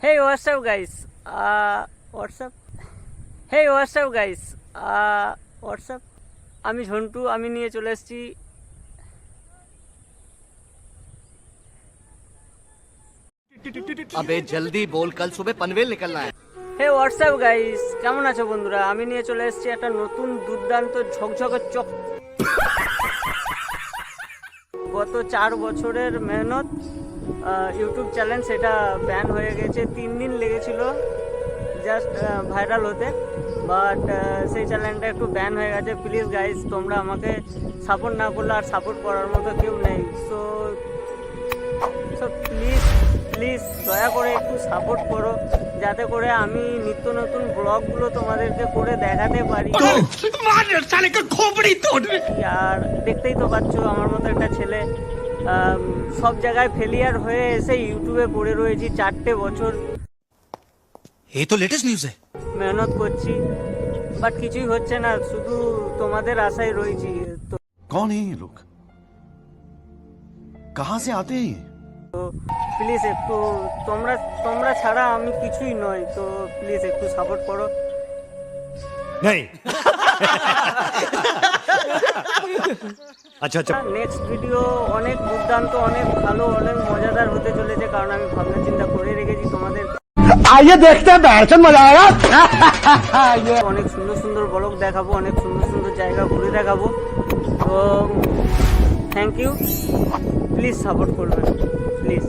Hey, what's up, guys? What's up? Hey, what's up, guys? What's up? আমি ঝন্টু, আমি নিয়ে চলে এসেছি अबे जल्दी बोल, कल सुबह पनवेल निकलना है। হে হোয়াটসঅ্যাপ গাইস, কেমন আছো বন্ধুরা? আমি নিয়ে চলে এসেছি একটা নতুন দুর্দান্ত ঝকঝকে গত 4 বছরের মেহনত ইউটিউব চ্যানেল, সেটা ব্যান হয়ে গেছে। 3 দিন লেগেছিল জাস্ট ভাইরাল হতে, বাট সেই চ্যানেলটা একটু ব্যান হয়ে গেছে। প্লিজ গাইস, তোমরা আমাকে সাপোর্ট না করলে আর সাপোর্ট করার মতো কেউ নেই। সো প্লিজ দয়া করে একটু সাপোর্ট করো, যাতে করে আমি নিত্য নতুন ব্লগগুলো তোমাদেরকে করে দেখাতে পারি। আর দেখতেই তো পাচ্ছ, আমার মতো একটা ছেলে সব জায়গায় ফেলিয়ার হয়ে এসে ইউটিউবে পড়ে রয়েছি 4টে বছর। ये तो लेटेस्ट न्यूज़ है। মেহনত করছি, বাট কিছুই হচ্ছে না, শুধু তোমাদের আশায় রয়েছি। তো कौन है ये लोग? कहाँ से आते हैं ये? তো প্লিজ একটু তোমরা ছাড়া আমি কিছুই নয়, তো প্লিজ একটু সাপোর্ট করো। नहीं अच्छा अच्छा নেক্সট ভিডিও অনেক দুর্দান্ত, অনেক ভালো, অনেক মজাদার হতে চলেছে, কারণ আমি ভাবনা চিন্তা করে রেখেছি তোমাদের। आइए देखते हैं, बैठन मजा आएगा। অনেক সুন্দর সুন্দর ব্লগ দেখাবো, অনেক সুন্দর সুন্দর জায়গা ঘুরে দেখাবো। তো থ্যাংক ইউ, প্লিজ সাপোর্ট করবেন প্লিজ।